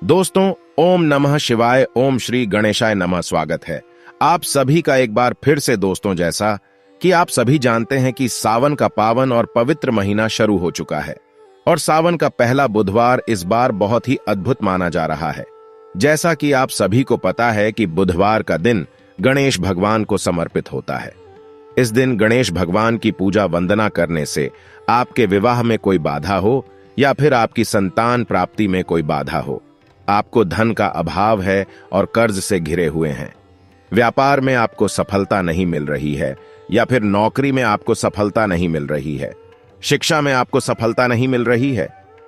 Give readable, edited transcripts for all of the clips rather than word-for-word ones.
दोस्तों, ओम नमः शिवाय, ओम श्री गणेशाय नमः। स्वागत है आप सभी का एक बार फिर से। दोस्तों, जैसा कि आप सभी जानते हैं कि सावन का पावन और पवित्र महीना शुरू हो चुका है और सावन का पहला बुधवार इस बार बहुत ही अद्भुत माना जा रहा है। जैसा कि आप सभी को पता है कि बुधवार का दिन गणेश भगवान को समर्पित होता है। इस दिन गणेश भगवान की पूजा वंदना करने से आपके विवाह में कोई बाधा हो या फिर आपकी संतान प्राप्ति में कोई बाधा हो, आपको धन का अभाव है और कर्ज से घिरे हुए हैं, व्यापार में आपको सफलता नहीं मिल रही है या फिर नौकरी में आपको सफलता नहीं मिल रही है, शिक्षा में आपको सफलता नहीं मिल रही है,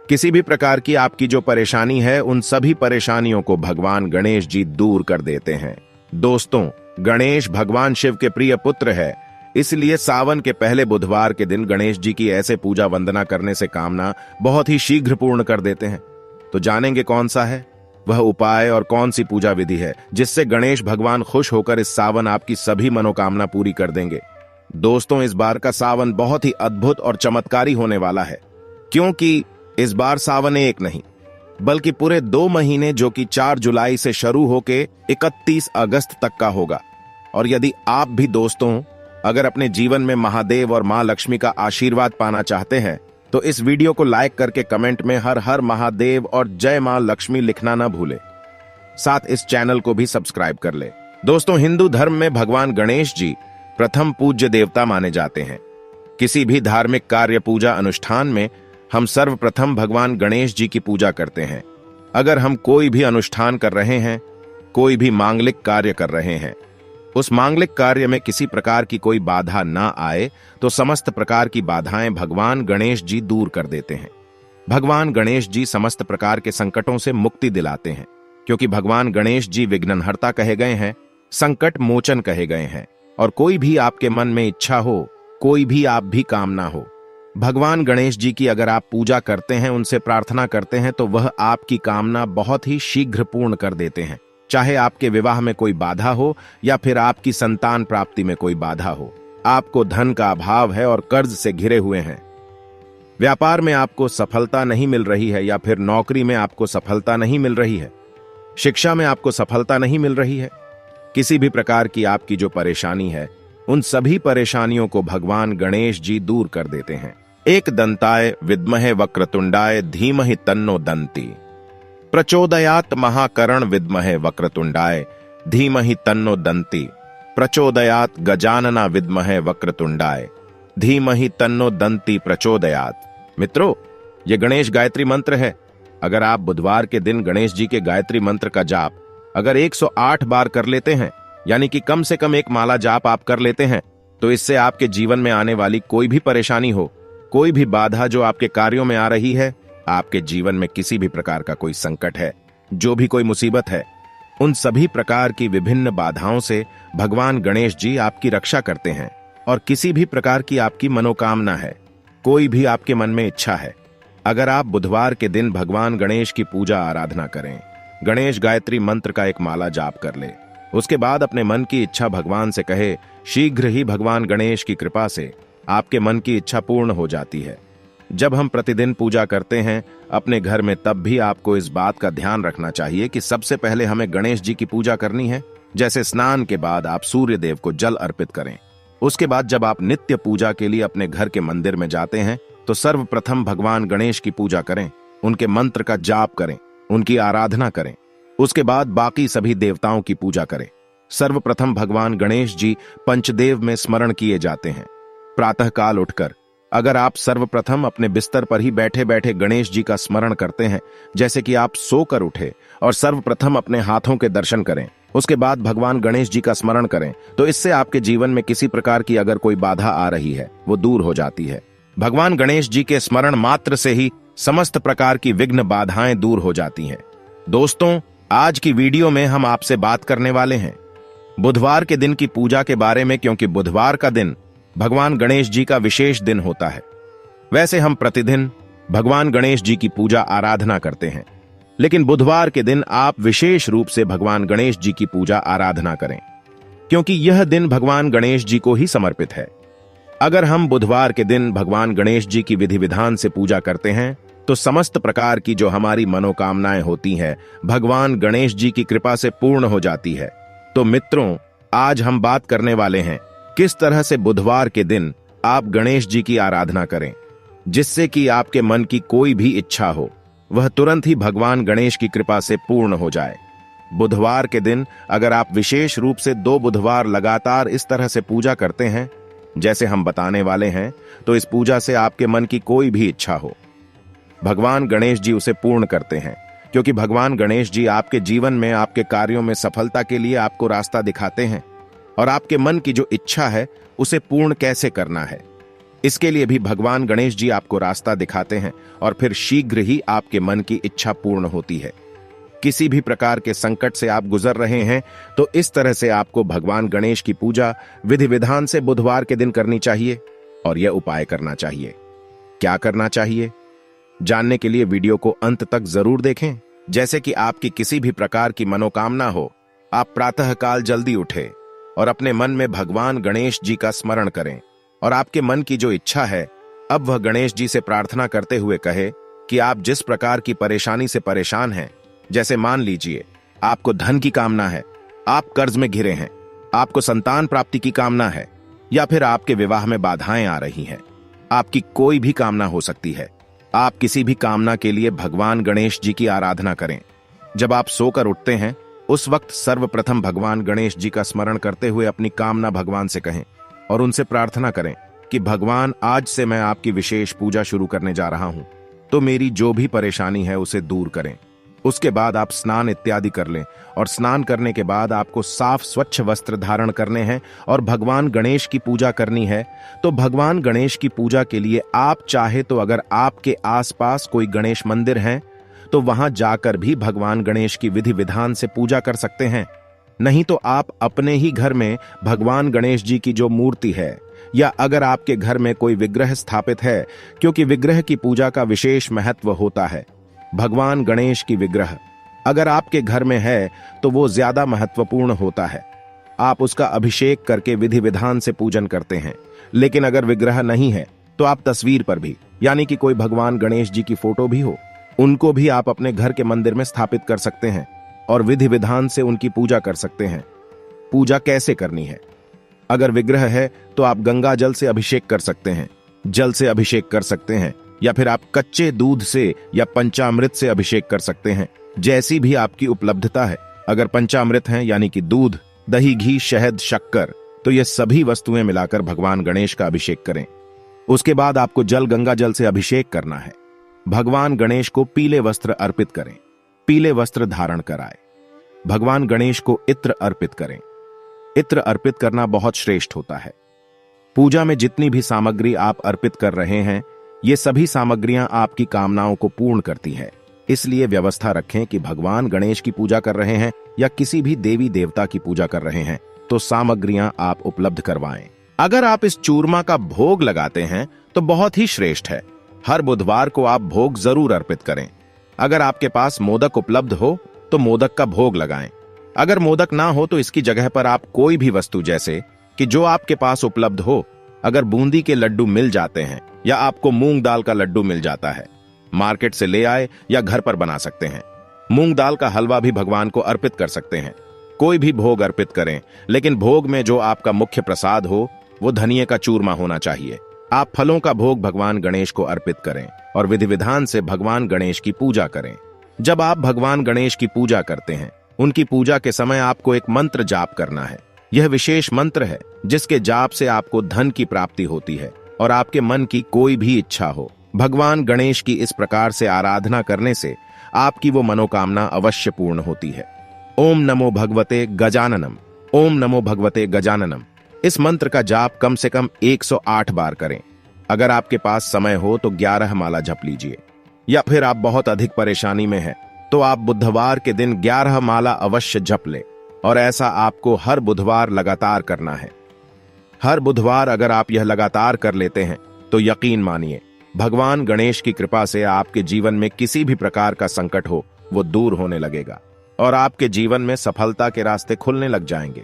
किसी भी प्रकार की आपकी जो परेशानी है, उन सभी परेशानियों को भगवान गणेश जी दूर कर देते हैं। दोस्तों, गणेश भगवान शिव के प्रिय पुत्र है, इसलिए सावन के पहले बुधवार के दिन गणेश जी की ऐसे पूजा वंदना करने से कामना बहुत ही शीघ्र पूर्ण कर देते हैं। तो जानेंगे कौन सा है वह उपाय और कौन सी पूजा विधि है जिससे गणेश भगवान खुश होकर इस सावन आपकी सभी मनोकामना पूरी कर देंगे। दोस्तों, इस बार का सावन बहुत ही अद्भुत और चमत्कारी होने वाला है, क्योंकि इस बार सावन एक नहीं बल्कि पूरे 2 महीने, जो कि 4 जुलाई से शुरू होके 31 अगस्त तक का होगा। और यदि आप भी दोस्तों अगर अपने जीवन में महादेव और मां लक्ष्मी का आशीर्वाद पाना चाहते हैं तो इस वीडियो को लाइक करके कमेंट में हर हर महादेव और जय मां लक्ष्मी लिखना ना भूले। साथ इस चैनल को भी सब्सक्राइब कर ले। दोस्तों, हिंदू धर्म में भगवान गणेश जी प्रथम पूज्य देवता माने जाते हैं। किसी भी धार्मिक कार्य पूजा अनुष्ठान में हम सर्वप्रथम भगवान गणेश जी की पूजा करते हैं। अगर हम कोई भी अनुष्ठान कर रहे हैं, कोई भी मांगलिक कार्य कर रहे हैं, उस मांगलिक कार्य में किसी प्रकार की कोई बाधा ना आए तो समस्त प्रकार की बाधाएं भगवान गणेश जी दूर कर देते हैं। भगवान गणेश जी समस्त प्रकार के संकटों से मुक्ति दिलाते हैं, क्योंकि भगवान गणेश जी विघ्नहर्ता कहे गए हैं, संकट मोचन कहे गए हैं। और कोई भी आपके मन में इच्छा हो, कोई भी आप भी कामना हो, भगवान गणेश जी की अगर आप पूजा करते हैं, उनसे प्रार्थना करते हैं, तो वह आपकी कामना बहुत ही शीघ्र पूर्ण कर देते हैं। चाहे आपके विवाह में कोई बाधा हो या फिर आपकी संतान प्राप्ति में कोई बाधा हो, आपको धन का अभाव है और कर्ज से घिरे हुए हैं, व्यापार में आपको सफलता नहीं मिल रही है या फिर नौकरी में आपको सफलता नहीं मिल रही है, शिक्षा में आपको सफलता नहीं मिल रही है, किसी भी प्रकार की आपकी जो परेशानी है, उन सभी परेशानियों को भगवान गणेश जी दूर कर देते हैं। एक दंताय विद्महे वक्रतुंडाय धीमहि तन्नो दंती प्रचोदयात् महाकरण विद्महे वक्रतुंडाय धीमहि तन्नो दंती प्रचोदयात् गजानना विद्महे वक्रतुंडाय धीमहि तन्नो दंती प्रचोदयात्। मित्रों, ये गणेश गायत्री मंत्र है। अगर आप बुधवार के दिन गणेश जी के गायत्री मंत्र का जाप अगर 108 बार कर लेते हैं, यानी कि कम से कम एक माला जाप आप कर लेते हैं, तो इससे आपके जीवन में आने वाली कोई भी परेशानी हो, कोई भी बाधा जो आपके कार्यों में आ रही है, आपके जीवन में किसी भी प्रकार का कोई संकट है, जो भी कोई मुसीबत है, उन सभी प्रकार की विभिन्न बाधाओं से भगवान गणेश जी आपकी रक्षा करते हैं। और किसी भी प्रकार की आपकी मनोकामना है, कोई भी आपके मन में इच्छा है, अगर आप बुधवार के दिन भगवान गणेश की पूजा आराधना करें, गणेश गायत्री मंत्र का एक माला जाप कर ले, उसके बाद अपने मन की इच्छा भगवान से कहे, शीघ्र ही भगवान गणेश की कृपा से आपके मन की इच्छा पूर्ण हो जाती है। जब हम प्रतिदिन पूजा करते हैं अपने घर में, तब भी आपको इस बात का ध्यान रखना चाहिए कि सबसे पहले हमें गणेश जी की पूजा करनी है। जैसे स्नान के बाद आप सूर्य देव को जल अर्पित करें, उसके बाद जब आप नित्य पूजा के लिए अपने घर के मंदिर में जाते हैं तो सर्वप्रथम भगवान गणेश की पूजा करें, उनके मंत्र का जाप करें, उनकी आराधना करें। उसके बाद बाकी सभी देवताओं की पूजा करें। सर्वप्रथम भगवान गणेश जी पंचदेव में स्मरण किए जाते हैं। प्रातः काल उठकर अगर आप सर्वप्रथम अपने बिस्तर पर ही बैठे बैठे गणेश जी का स्मरण करते हैं, जैसे कि आप सोकर उठे और सर्वप्रथम अपने हाथों के दर्शन करें, उसके बाद भगवान गणेश जी का स्मरण करें, तो इससे आपके जीवन में किसी प्रकार की अगर कोई बाधा आ रही है, वो दूर हो जाती है। भगवान गणेश जी के स्मरण मात्र से ही समस्त प्रकार की विघ्न बाधाएं दूर हो जाती हैं। दोस्तों, आज की वीडियो में हम आपसे बात करने वाले हैं बुधवार के दिन की पूजा के बारे में, क्योंकि बुधवार का दिन भगवान गणेश जी का विशेष दिन होता है। वैसे हम प्रतिदिन भगवान गणेश जी की पूजा आराधना करते हैं, लेकिन बुधवार के दिन आप विशेष रूप से भगवान गणेश जी की पूजा आराधना करें, क्योंकि यह दिन भगवान गणेश जी को ही समर्पित है। अगर हम बुधवार के दिन भगवान गणेश जी की विधि विधान से पूजा करते हैं तो समस्त प्रकार की जो हमारी मनोकामनाएं होती हैं भगवान गणेश जी की कृपा से पूर्ण हो जाती है। तो मित्रों, आज हम बात करने वाले हैं किस तरह से बुधवार के दिन आप गणेश जी की आराधना करें, जिससे कि आपके मन की कोई भी इच्छा हो वह तुरंत ही भगवान गणेश की कृपा से पूर्ण हो जाए। बुधवार के दिन अगर आप विशेष रूप से 2 बुधवार लगातार इस तरह से पूजा करते हैं जैसे हम बताने वाले हैं, तो इस पूजा से आपके मन की कोई भी इच्छा हो भगवान गणेश जी उसे पूर्ण करते हैं, क्योंकि भगवान गणेश जी आपके जीवन में आपके कार्यों में सफलता के लिए आपको रास्ता दिखाते हैं और आपके मन की जो इच्छा है उसे पूर्ण कैसे करना है, इसके लिए भी भगवान गणेश जी आपको रास्ता दिखाते हैं और फिर शीघ्र ही आपके मन की इच्छा पूर्ण होती है। किसी भी प्रकार के संकट से आप गुजर रहे हैं तो इस तरह से आपको भगवान गणेश की पूजा विधि विधान से बुधवार के दिन करनी चाहिए और यह उपाय करना चाहिए। क्या करना चाहिए, जानने के लिए वीडियो को अंत तक जरूर देखें। जैसे कि आपकी किसी भी प्रकार की मनोकामना हो, आप प्रातःकाल जल्दी उठे और अपने मन में भगवान गणेश जी का स्मरण करें और आपके मन की जो इच्छा है अब वह गणेश जी से प्रार्थना करते हुए कहे कि आप जिस प्रकार की परेशानी से परेशान हैं, जैसे मान लीजिए आपको धन की कामना है, आप कर्ज में घिरे हैं, आपको संतान प्राप्ति की कामना है, या फिर आपके विवाह में बाधाएं आ रही हैं, आपकी कोई भी कामना हो सकती है। आप किसी भी कामना के लिए भगवान गणेश जी की आराधना करें। जब आप सोकर उठते हैं उस वक्त सर्वप्रथम भगवान गणेश जी का स्मरण करते हुए अपनी कामना भगवान से कहें और उनसे प्रार्थना करें कि भगवान, आज से मैं आपकी विशेष पूजा शुरू करने जा रहा हूं, तो मेरी जो भी परेशानी है उसे दूर करें। उसके बाद आप स्नान इत्यादि कर लें और स्नान करने के बाद आपको साफ स्वच्छ वस्त्र धारण करने हैं और भगवान गणेश की पूजा करनी है। तो भगवान गणेश की पूजा के लिए आप चाहे तो अगर आपके आसपास कोई गणेश मंदिर है तो वहां जाकर भी भगवान गणेश की विधि विधान से पूजा कर सकते हैं। नहीं तो आप अपने ही घर में भगवान गणेश जी की जो मूर्ति है, या अगर आपके घर में कोई विग्रह स्थापित है, क्योंकि विग्रह की पूजा का विशेष महत्व होता है। भगवान गणेश की विग्रह अगर आपके घर में है तो वो ज्यादा महत्वपूर्ण होता है। आप उसका अभिषेक करके विधि विधान से पूजन करते हैं। लेकिन अगर विग्रह नहीं है तो आप तस्वीर पर भी, यानी कि कोई भगवान गणेश जी की फोटो भी हो, उनको भी आप अपने घर के मंदिर में स्थापित कर सकते हैं और विधि विधान से उनकी पूजा कर सकते हैं। पूजा कैसे करनी है, अगर विग्रह है तो आप गंगा जल से अभिषेक कर सकते हैं, जल से अभिषेक कर सकते हैं, या फिर आप कच्चे दूध से या पंचामृत से अभिषेक कर सकते हैं, जैसी भी आपकी उपलब्धता है। अगर पंचामृत हैं यानी कि दूध, दही, घी, शहद, शक्कर, तो ये सभी वस्तुएं मिलाकर भगवान गणेश का अभिषेक करें। उसके बाद आपको गंगा जल से अभिषेक करना है। भगवान गणेश को पीले वस्त्र अर्पित करें, पीले वस्त्र धारण कराए। भगवान गणेश को इत्र अर्पित करें। इत्र अर्पित करना बहुत श्रेष्ठ होता है। पूजा में जितनी भी सामग्री आप अर्पित कर रहे हैं, ये सभी सामग्रियां आपकी कामनाओं को पूर्ण करती है। इसलिए व्यवस्था रखें कि भगवान गणेश की पूजा कर रहे हैं या किसी भी देवी देवता की पूजा कर रहे हैं तो सामग्रियां आप उपलब्ध करवाएं। अगर आप इस चूरमा का भोग लगाते हैं तो बहुत ही श्रेष्ठ है। हर बुधवार को आप भोग जरूर अर्पित करें। अगर आपके पास मोदक उपलब्ध हो तो मोदक का भोग लगाएं। अगर मोदक ना हो तो इसकी जगह पर आप कोई भी वस्तु, जैसे कि जो आपके पास उपलब्ध हो, अगर बूंदी के लड्डू मिल जाते हैं या आपको मूंग दाल का लड्डू मिल जाता है, मार्केट से ले आए या घर पर बना सकते हैं। मूंग दाल का हलवा भी भगवान को अर्पित कर सकते हैं। कोई भी भोग अर्पित करें, लेकिन भोग में जो आपका मुख्य प्रसाद हो वो धनिये का चूरमा होना चाहिए। आप फलों का भोग भगवान गणेश को अर्पित करें और विधि विधान से भगवान गणेश की पूजा करें। जब आप भगवान गणेश की पूजा करते हैं, उनकी पूजा के समय आपको एक मंत्र जाप करना है। यह विशेष मंत्र है जिसके जाप से आपको धन की प्राप्ति होती है और आपके मन की कोई भी इच्छा हो। भगवान गणेश की इस प्रकार से आराधना करने से आपकी वो मनोकामना अवश्य पूर्ण होती है। ओम नमो भगवते गजाननम, ओम नमो भगवते गजाननम। इस मंत्र का जाप कम से कम 108 बार करें। अगर आपके पास समय हो तो 11 माला जप लीजिए, या फिर आप बहुत अधिक परेशानी में हैं तो आप बुधवार के दिन 11 माला अवश्य जप लें, और ऐसा आपको हर बुधवार लगातार करना है। हर बुधवार अगर आप यह लगातार कर लेते हैं तो यकीन मानिए भगवान गणेश की कृपा से आपके जीवन में किसी भी प्रकार का संकट हो वो दूर होने लगेगा और आपके जीवन में सफलता के रास्ते खुलने लग जाएंगे।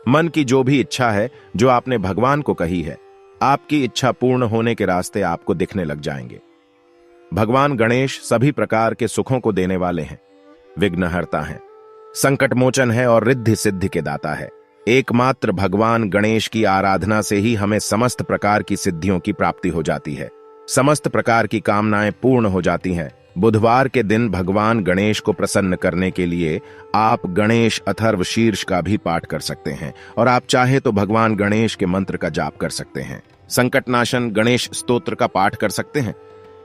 मन की जो भी इच्छा है जो आपने भगवान को कही है, आपकी इच्छा पूर्ण होने के रास्ते आपको दिखने लग जाएंगे। भगवान गणेश सभी प्रकार के सुखों को देने वाले हैं, विघ्नहर्ता हैं, संकट मोचन है और रिद्धि सिद्धि के दाता है। एकमात्र भगवान गणेश की आराधना से ही हमें समस्त प्रकार की सिद्धियों की प्राप्ति हो जाती है, समस्त प्रकार की कामनाएं पूर्ण हो जाती हैं। बुधवार के दिन भगवान गणेश को प्रसन्न करने के लिए आप गणेश अथर्व शीर्ष का भी पाठ कर सकते हैं और आप चाहे तो भगवान गणेश के मंत्र का जाप कर सकते हैं। संकटनाशन गणेश स्तोत्र का पाठ कर सकते हैं,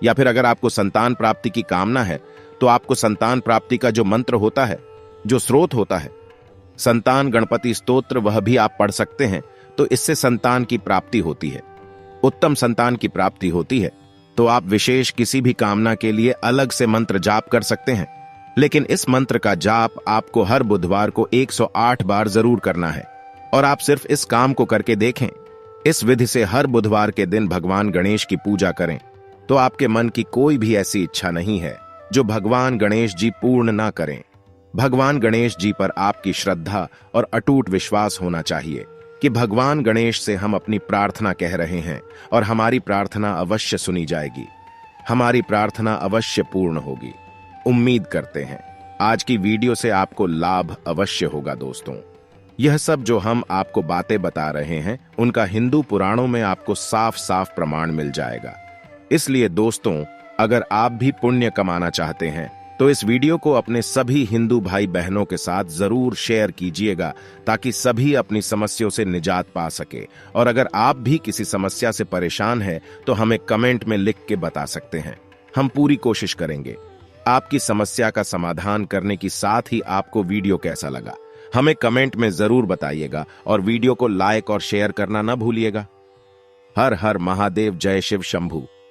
या फिर अगर आपको संतान प्राप्ति की कामना है तो आपको संतान प्राप्ति का जो मंत्र होता है, जो स्रोत होता है, संतान गणपति स्तोत्र, वह भी आप पढ़ सकते हैं। तो इससे संतान की प्राप्ति होती है, उत्तम संतान की प्राप्ति होती है। तो आप विशेष किसी भी कामना के लिए अलग से मंत्र जाप कर सकते हैं, लेकिन इस मंत्र का जाप आपको हर बुधवार को 108 बार जरूर करना है। और आप सिर्फ इस काम को करके देखें। इस विधि से हर बुधवार के दिन भगवान गणेश की पूजा करें तो आपके मन की कोई भी ऐसी इच्छा नहीं है जो भगवान गणेश जी पूर्ण ना करें। भगवान गणेश जी पर आपकी श्रद्धा और अटूट विश्वास होना चाहिए कि भगवान गणेश से हम अपनी प्रार्थना कह रहे हैं और हमारी प्रार्थना अवश्य सुनी जाएगी, हमारी प्रार्थना अवश्य पूर्ण होगी। उम्मीद करते हैं आज की वीडियो से आपको लाभ अवश्य होगा। दोस्तों, यह सब जो हम आपको बातें बता रहे हैं उनका हिंदू पुराणों में आपको साफ साफ प्रमाण मिल जाएगा। इसलिए दोस्तों, अगर आप भी पुण्य कमाना चाहते हैं तो इस वीडियो को अपने सभी हिंदू भाई बहनों के साथ जरूर शेयर कीजिएगा ताकि सभी अपनी समस्याओं से निजात पा सके। और अगर आप भी किसी समस्या से परेशान हैं तो हमें कमेंट में लिख के बता सकते हैं। हम पूरी कोशिश करेंगे आपकी समस्या का समाधान करने की। साथ ही आपको वीडियो कैसा लगा हमें कमेंट में जरूर बताइएगा और वीडियो को लाइक और शेयर करना न भूलिएगा। हर हर महादेव, जय शिव शंभू।